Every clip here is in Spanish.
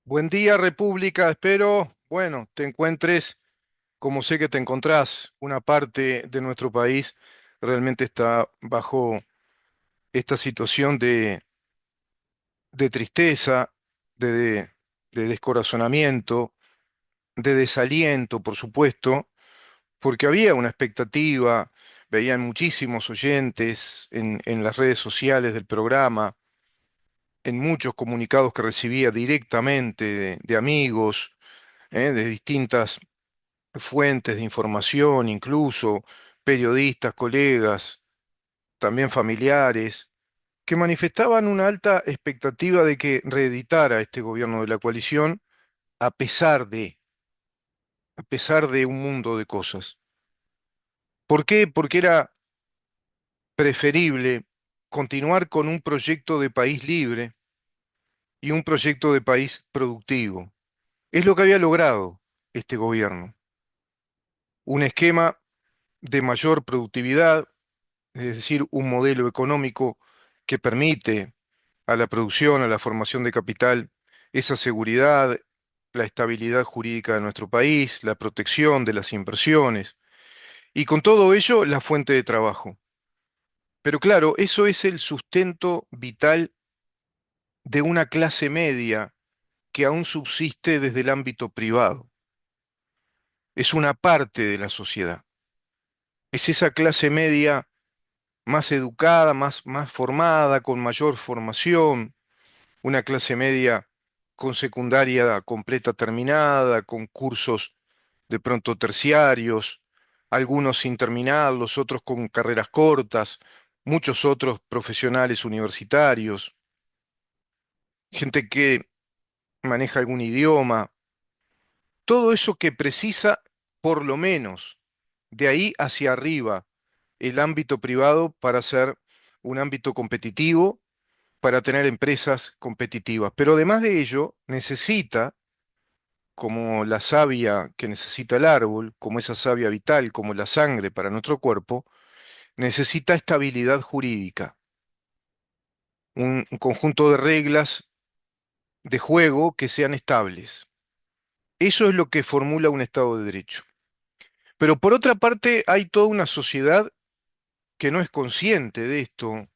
Buen día, República. Espero, bueno, te encuentres como sé que te encontrás. Una parte de nuestro país realmente está bajo esta situación de tristeza, de, de descorazonamiento, de desaliento, por supuesto, porque había una expectativa, veían muchísimos oyentes en las redes sociales del programa, en muchos comunicados que recibía directamente de amigos, de distintas fuentes de información, incluso periodistas, colegas, también familiares, que manifestaban una alta expectativa de que reeditara este gobierno de la coalición a pesar a pesar de un mundo de cosas. ¿Por qué? Porque era preferible continuar con un proyecto de país libre y un proyecto de país productivo. Es lo que había logrado este gobierno. Un esquema de mayor productividad, es decir, un modelo económico que permite a la producción, a la formación de capital, esa seguridad, la estabilidad jurídica de nuestro país, la protección de las inversiones y con todo ello la fuente de trabajo. Pero claro, eso es el sustento vital de una clase media que aún subsiste desde el ámbito privado. Es una parte de la sociedad. Es esa clase media más educada, más formada, con mayor formación, una clase media con secundaria completa terminada, con cursos de pronto terciarios, algunos sin terminar, los otros con carreras cortas, muchos otros profesionales universitarios, gente que maneja algún idioma, todo eso que precisa, por lo menos, de ahí hacia arriba, el ámbito privado para ser un ámbito competitivo, para tener empresas competitivas. Pero además de ello, necesita, como la savia que necesita el árbol, como esa savia vital, como la sangre para nuestro cuerpo, necesita estabilidad jurídica, un conjunto de reglas de juego que sean estables. Eso es lo que formula un Estado de Derecho. Pero por otra parte, hay toda una sociedad que no es consciente de esto,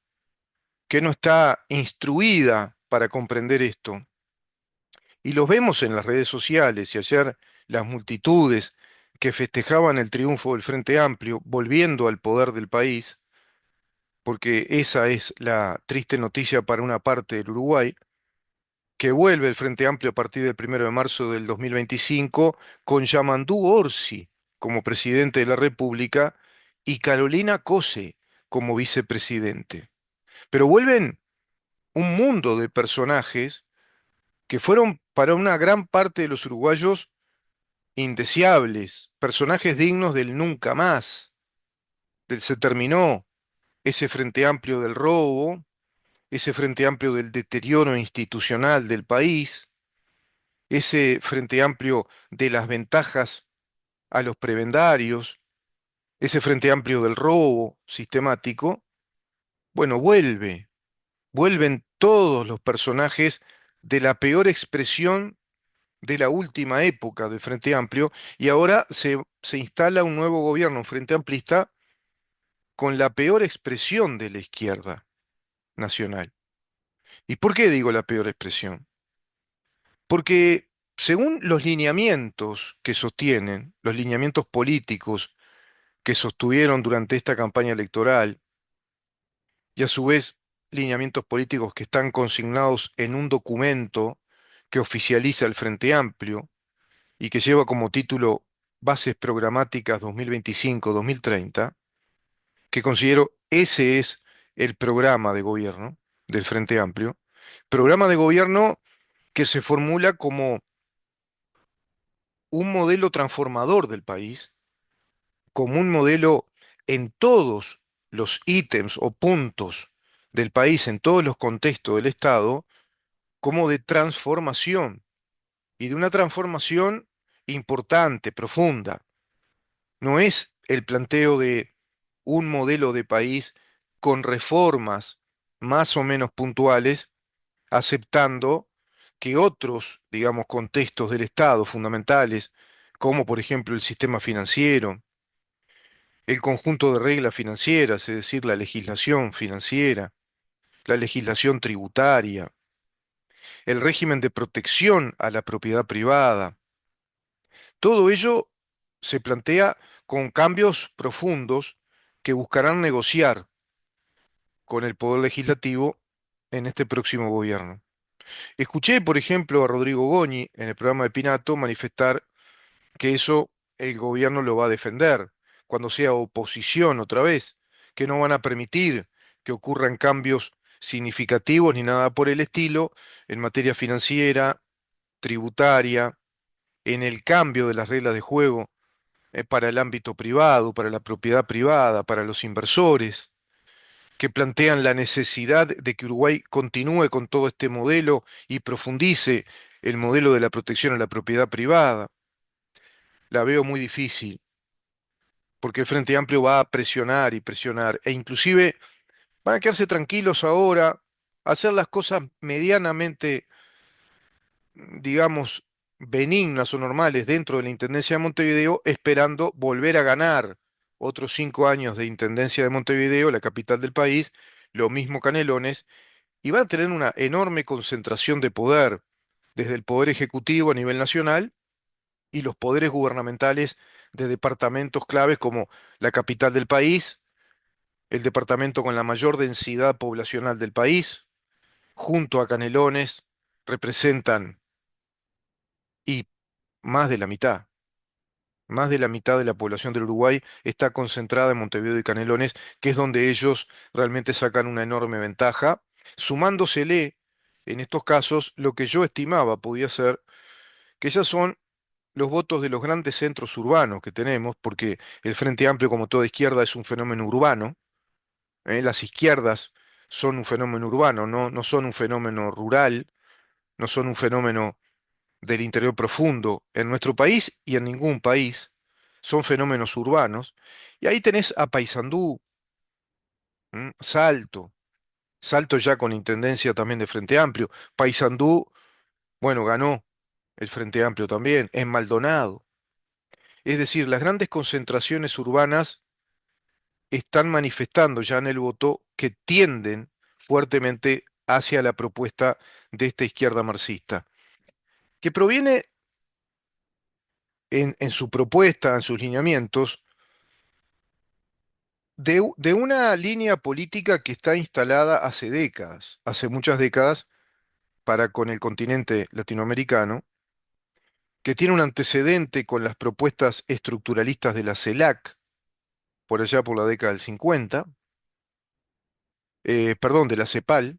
que no está instruida para comprender esto. Y los vemos en las redes sociales y ayer las multitudes que festejaban el triunfo del Frente Amplio, volviendo al poder del país, porque esa es la triste noticia para una parte del Uruguay, que vuelve el Frente Amplio a partir del 1 de marzo del 2025 con Yamandú Orsi como presidente de la República y Carolina Cose como vicepresidente. Pero vuelven un mundo de personajes que fueron para una gran parte de los uruguayos indeseables, personajes dignos del nunca más, del se terminó, ese Frente Amplio del robo, ese Frente Amplio del deterioro institucional del país, ese Frente Amplio de las ventajas a los prebendarios, ese Frente Amplio del robo sistemático. Bueno, vuelven todos los personajes de la peor expresión de la última época del Frente Amplio y ahora se instala un nuevo gobierno, un Frente Amplista, con la peor expresión de la izquierda nacional. ¿Y por qué digo la peor expresión? Porque según los lineamientos que sostienen, los lineamientos políticos que sostuvieron durante esta campaña electoral, y a su vez lineamientos políticos que están consignados en un documento que oficializa el Frente Amplio y que lleva como título Bases Programáticas 2025-2030, que considero ese es el programa de gobierno del Frente Amplio, programa de gobierno que se formula como un modelo transformador del país, como un modelo en todos los ítems o puntos del país, en todos los contextos del Estado, como de transformación y de una transformación importante, profunda. No es el planteo de un modelo de país con reformas más o menos puntuales, aceptando que otros, digamos, contextos del Estado fundamentales, como por ejemplo el sistema financiero, el conjunto de reglas financieras, es decir, la legislación financiera, la legislación tributaria, el régimen de protección a la propiedad privada. Todo ello se plantea con cambios profundos que buscarán negociar con el Poder Legislativo en este próximo gobierno. Escuché, por ejemplo, a Rodrigo Goñi en el programa de Pinato manifestar que eso el gobierno lo va a defender cuando sea oposición otra vez, que no van a permitir que ocurran cambios significativos ni nada por el estilo en materia financiera, tributaria, en el cambio de las reglas de juego para el ámbito privado, para la propiedad privada, para los inversores, que plantean la necesidad de que Uruguay continúe con todo este modelo y profundice el modelo de la protección a la propiedad privada. La veo muy difícil, porque el Frente Amplio va a presionar y presionar, e inclusive van a quedarse tranquilos ahora, hacer las cosas medianamente, digamos, benignas o normales dentro de la Intendencia de Montevideo, esperando volver a ganar otros 5 años de Intendencia de Montevideo, la capital del país, lo mismo Canelones, y van a tener una enorme concentración de poder desde el Poder Ejecutivo a nivel nacional y los poderes gubernamentales de departamentos claves como la capital del país, el departamento con la mayor densidad poblacional del país, junto a Canelones, representan y más de la mitad. Más de la mitad de la población del Uruguay está concentrada en Montevideo y Canelones, que es donde ellos realmente sacan una enorme ventaja, sumándosele en estos casos lo que yo estimaba podía ser, que ya son los votos de los grandes centros urbanos que tenemos, porque el Frente Amplio, como toda izquierda, es un fenómeno urbano. Las izquierdas son un fenómeno urbano, no son un fenómeno rural, no son un fenómeno del interior profundo en nuestro país y en ningún país, son fenómenos urbanos. Y ahí tenés a Paysandú, Salto, Salto ya con intendencia también de Frente Amplio. Paysandú, bueno, ganó el Frente Amplio también, en Maldonado. Es decir, las grandes concentraciones urbanas están manifestando ya en el voto que tienden fuertemente hacia la propuesta de esta izquierda marxista, que proviene en su propuesta, en sus lineamientos, de una línea política que está instalada hace décadas, hace muchas décadas, para con el continente latinoamericano, que tiene un antecedente con las propuestas estructuralistas de la CELAC, por allá por la década del 50, perdón, de la CEPAL.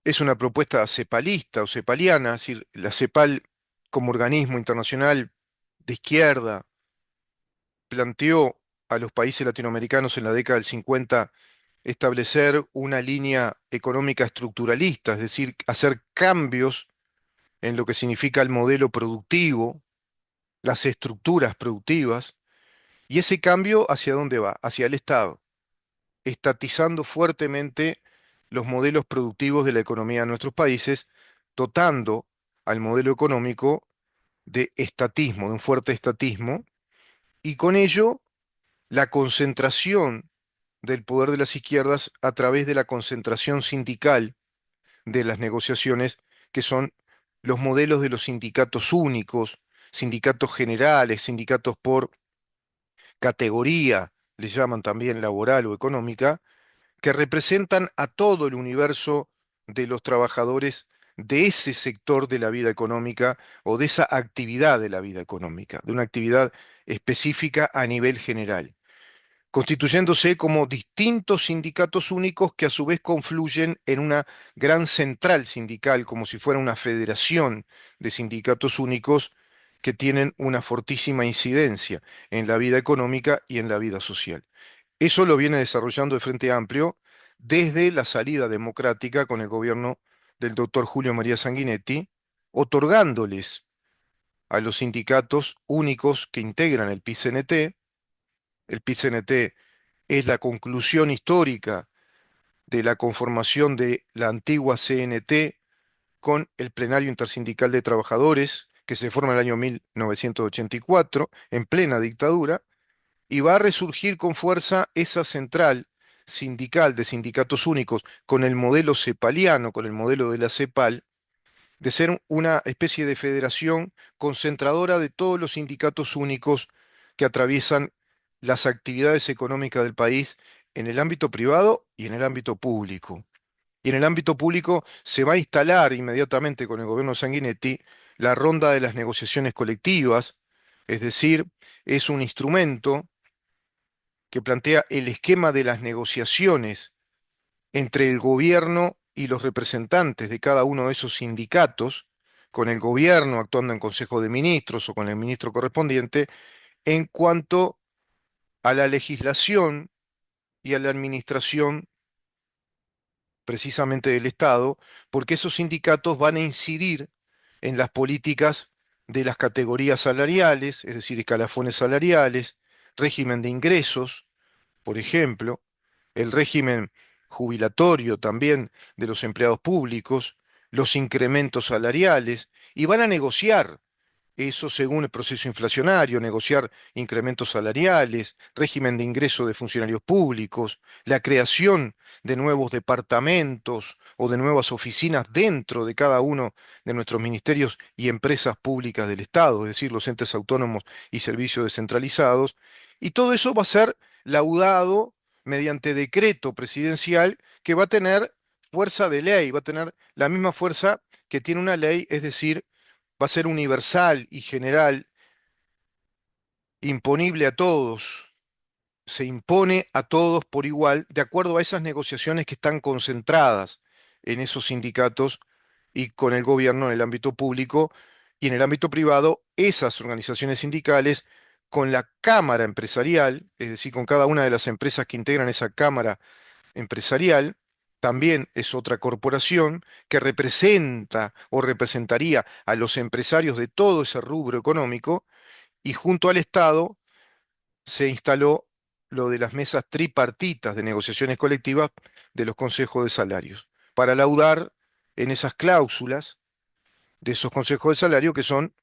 Es una propuesta cepalista o cepaliana, es decir, la CEPAL como organismo internacional de izquierda planteó a los países latinoamericanos en la década del 50 establecer una línea económica estructuralista, es decir, hacer cambios en lo que significa el modelo productivo, las estructuras productivas, y ese cambio ¿hacia dónde va? Hacia el Estado, estatizando fuertemente los modelos productivos de la economía de nuestros países, dotando al modelo económico de estatismo, de un fuerte estatismo, y con ello la concentración del poder de las izquierdas a través de la concentración sindical de las negociaciones, que son los modelos de los sindicatos únicos, sindicatos generales, sindicatos por categoría, le llaman también laboral o económica, que representan a todo el universo de los trabajadores de ese sector de la vida económica o de esa actividad de la vida económica, de una actividad específica a nivel general, constituyéndose como distintos sindicatos únicos que a su vez confluyen en una gran central sindical, como si fuera una federación de sindicatos únicos que tienen una fortísima incidencia en la vida económica y en la vida social. Eso lo viene desarrollando el Frente Amplio desde la salida democrática con el gobierno del doctor Julio María Sanguinetti, otorgándoles a los sindicatos únicos que integran el PIT-CNT. El PIT-CNT es la conclusión histórica de la conformación de la antigua CNT con el Plenario Intersindical de Trabajadores, que se forma en el año 1984, en plena dictadura, y va a resurgir con fuerza esa central sindical de sindicatos únicos con el modelo cepaliano, con el modelo de la CEPAL, de ser una especie de federación concentradora de todos los sindicatos únicos que atraviesan las actividades económicas del país en el ámbito privado y en el ámbito público. Y en el ámbito público se va a instalar inmediatamente con el gobierno Sanguinetti la ronda de las negociaciones colectivas, es decir, es un instrumento que plantea el esquema de las negociaciones entre el gobierno y los representantes de cada uno de esos sindicatos, con el gobierno actuando en Consejo de Ministros o con el ministro correspondiente, en cuanto a la legislación y a la administración precisamente del Estado, porque esos sindicatos van a incidir en las políticas de las categorías salariales, es decir, escalafones salariales, régimen de ingresos, por ejemplo, el régimen jubilatorio también de los empleados públicos, los incrementos salariales, y van a negociar eso según el proceso inflacionario, negociar incrementos salariales, régimen de ingreso de funcionarios públicos, la creación de nuevos departamentos o de nuevas oficinas dentro de cada uno de nuestros ministerios y empresas públicas del Estado, es decir, los entes autónomos y servicios descentralizados. Y todo eso va a ser laudado mediante decreto presidencial que va a tener fuerza de ley, va a tener la misma fuerza que tiene una ley, es decir, va a ser universal y general, imponible a todos, se impone a todos por igual, de acuerdo a esas negociaciones que están concentradas en esos sindicatos y con el gobierno en el ámbito público y en el ámbito privado, esas organizaciones sindicales con la cámara empresarial, es decir, con cada una de las empresas que integran esa cámara empresarial. También es otra corporación que representa o representaría a los empresarios de todo ese rubro económico, y junto al Estado se instaló lo de las mesas tripartitas de negociaciones colectivas de los consejos de salarios, para laudar en esas cláusulas de esos consejos de salario que son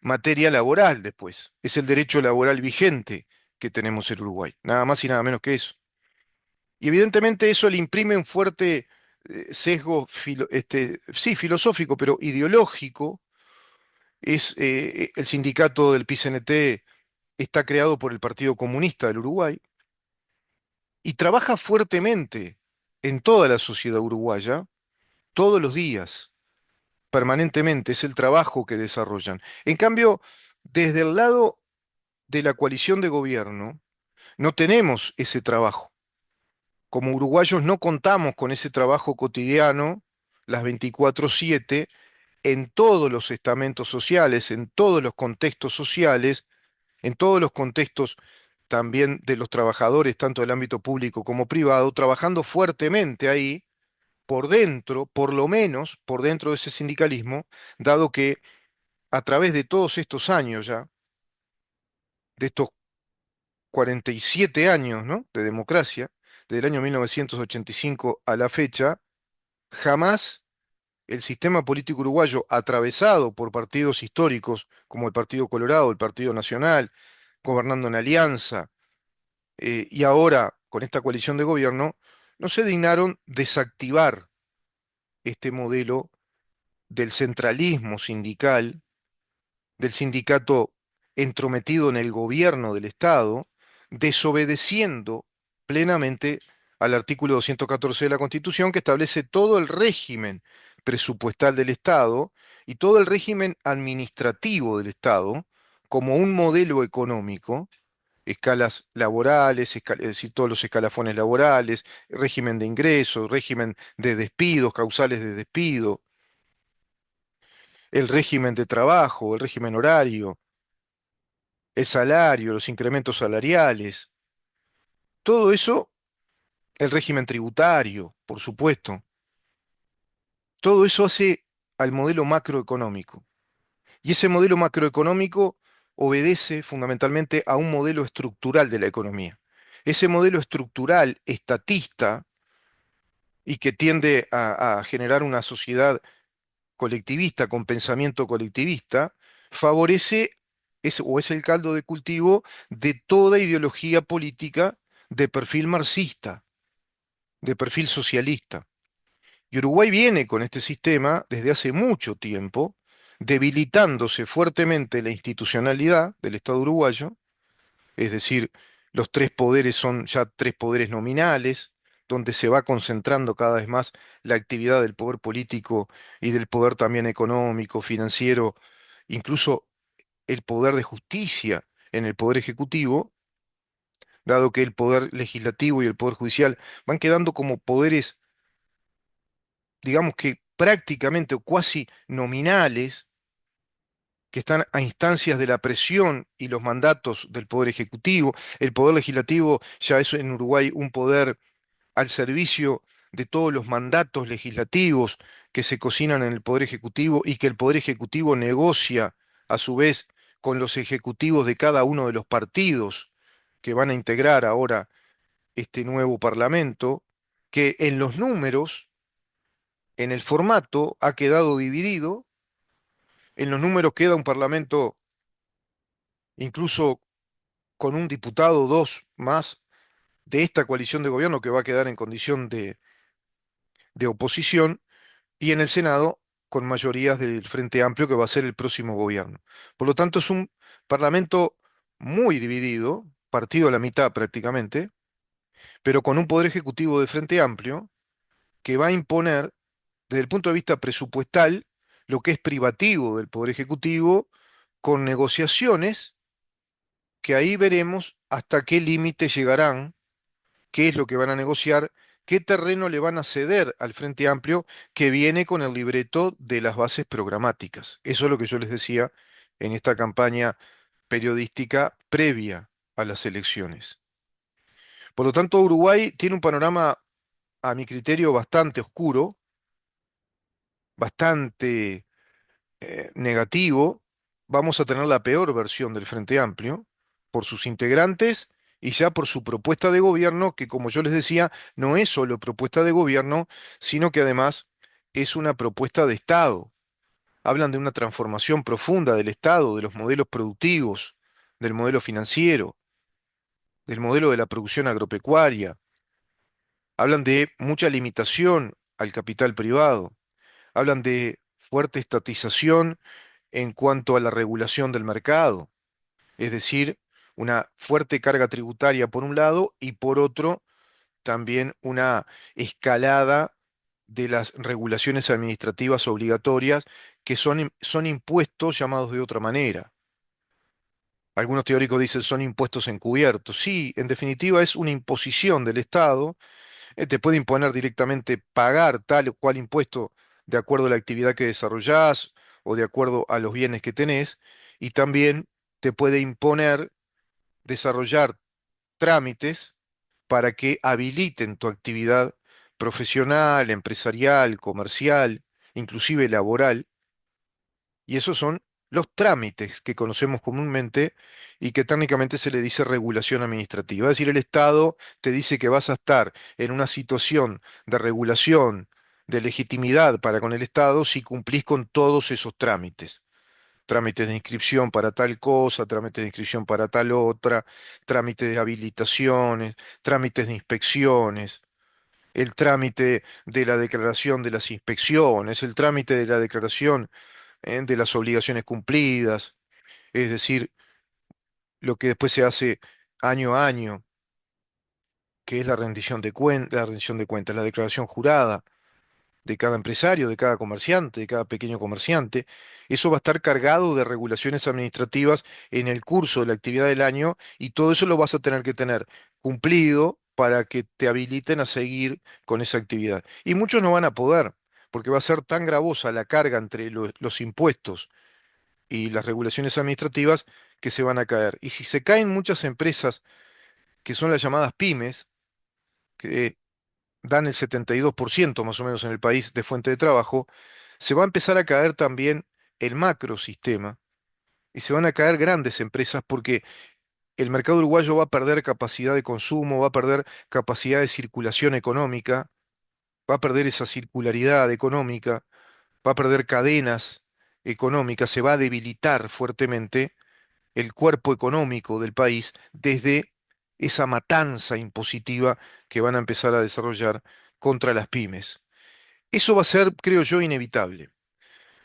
materia laboral después. Es el derecho laboral vigente que tenemos en Uruguay, nada más y nada menos que eso. Y evidentemente eso le imprime un fuerte sesgo, sí, filosófico, pero ideológico. El sindicato del PCNT está creado por el Partido Comunista del Uruguay y trabaja fuertemente en toda la sociedad uruguaya, todos los días, permanentemente. Es el trabajo que desarrollan. En cambio, desde el lado de la coalición de gobierno, no tenemos ese trabajo. Como uruguayos no contamos con ese trabajo cotidiano, las 24/7, en todos los estamentos sociales, en todos los contextos sociales, en todos los contextos también de los trabajadores, tanto del ámbito público como privado, trabajando fuertemente ahí, por dentro, por lo menos por dentro de ese sindicalismo, dado que a través de todos estos años ya, de estos 47 años, ¿no?, de democracia, desde el año 1985 a la fecha, jamás el sistema político uruguayo, atravesado por partidos históricos como el Partido Colorado, el Partido Nacional, gobernando en alianza, y ahora con esta coalición de gobierno, no se dignaron desactivar este modelo del centralismo sindical, del sindicato entrometido en el gobierno del Estado, desobedeciendo plenamente al artículo 214 de la Constitución, que establece todo el régimen presupuestal del Estado y todo el régimen administrativo del Estado como un modelo económico, escalas laborales, es decir, todos los escalafones laborales, régimen de ingresos, régimen de despidos, causales de despido, el régimen de trabajo, el régimen horario, el salario, los incrementos salariales, todo eso, el régimen tributario, por supuesto, todo eso hace al modelo macroeconómico. Y ese modelo macroeconómico obedece fundamentalmente a un modelo estructural de la economía. Ese modelo estructural estatista y que tiende a generar una sociedad colectivista con pensamiento colectivista, favorece o es el caldo de cultivo de toda ideología política de perfil marxista, de perfil socialista. Y Uruguay viene con este sistema desde hace mucho tiempo, debilitándose fuertemente la institucionalidad del Estado uruguayo, es decir, los tres poderes son ya tres poderes nominales, donde se va concentrando cada vez más la actividad del poder político y del poder también económico, financiero, incluso el poder de justicia en el poder ejecutivo, dado que el poder legislativo y el poder judicial van quedando como poderes, digamos que prácticamente o cuasi nominales, que están a instancias de la presión y los mandatos del poder ejecutivo. El poder legislativo ya es en Uruguay un poder al servicio de todos los mandatos legislativos que se cocinan en el Poder Ejecutivo y que el Poder Ejecutivo negocia a su vez con los ejecutivos de cada uno de los partidos que van a integrar ahora este nuevo Parlamento, que en los números, en el formato, ha quedado dividido. En los números queda un Parlamento incluso con un diputado o dos más de esta coalición de gobierno que va a quedar en condición de oposición, y en el Senado con mayorías del Frente Amplio que va a ser el próximo gobierno. Por lo tanto, es un parlamento muy dividido, partido a la mitad prácticamente, pero con un poder ejecutivo de Frente Amplio que va a imponer, desde el punto de vista presupuestal, lo que es privativo del poder ejecutivo, con negociaciones que ahí veremos hasta qué límite llegarán, qué es lo que van a negociar, qué terreno le van a ceder al Frente Amplio que viene con el libreto de las bases programáticas. Eso es lo que yo les decía en esta campaña periodística previa a las elecciones. Por lo tanto, Uruguay tiene un panorama, a mi criterio, bastante oscuro, bastante negativo. Vamos a tener la peor versión del Frente Amplio por sus integrantes y ya por su propuesta de gobierno, que como yo les decía, no es solo propuesta de gobierno, sino que además es una propuesta de Estado. Hablan de una transformación profunda del Estado, de los modelos productivos, del modelo financiero, del modelo de la producción agropecuaria. Hablan de mucha limitación al capital privado. Hablan de fuerte estatización en cuanto a la regulación del mercado, es decir, una fuerte carga tributaria por un lado y por otro también una escalada de las regulaciones administrativas obligatorias que son impuestos llamados de otra manera. Algunos teóricos dicen son impuestos encubiertos. Sí, en definitiva es una imposición del Estado. Te puede imponer directamente pagar tal o cual impuesto de acuerdo a la actividad que desarrollás o de acuerdo a los bienes que tenés, y también te puede imponer desarrollar trámites para que habiliten tu actividad profesional, empresarial, comercial, inclusive laboral, y esos son los trámites que conocemos comúnmente y que técnicamente se le dice regulación administrativa. Es decir, el Estado te dice que vas a estar en una situación de regulación, de legitimidad para con el Estado si cumplís con todos esos trámites. Trámites de inscripción para tal cosa, trámites de inscripción para tal otra, trámites de habilitaciones, trámites de inspecciones, el trámite de la declaración de las inspecciones, el trámite de la declaración de las obligaciones cumplidas, es decir, lo que después se hace año a año, que es la rendición de cuentas, la declaración jurada de cada empresario, de cada comerciante, de cada pequeño comerciante. Eso va a estar cargado de regulaciones administrativas en el curso de la actividad del año y todo eso lo vas a tener que tener cumplido para que te habiliten a seguir con esa actividad. Y muchos no van a poder, porque va a ser tan gravosa la carga entre los impuestos y las regulaciones administrativas que se van a caer. Y si se caen muchas empresas que son las llamadas pymes, que dan el 72% más o menos en el país de fuente de trabajo, se va a empezar a caer también el macrosistema y se van a caer grandes empresas porque el mercado uruguayo va a perder capacidad de consumo, va a perder capacidad de circulación económica, va a perder esa circularidad económica, va a perder cadenas económicas, se va a debilitar fuertemente el cuerpo económico del país desde esa matanza impositiva que van a empezar a desarrollar contra las pymes. Eso va a ser, creo yo, inevitable.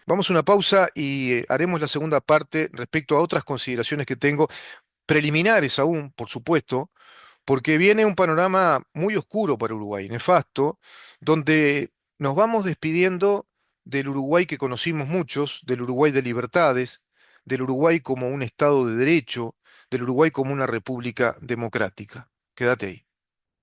Vamos a una pausa y haremos la segunda parte respecto a otras consideraciones que tengo, preliminares aún, por supuesto, porque viene un panorama muy oscuro para Uruguay, nefasto, donde nos vamos despidiendo del Uruguay que conocimos muchos, del Uruguay de libertades, del Uruguay como un Estado de derecho, del Uruguay como una república democrática. Quédate ahí.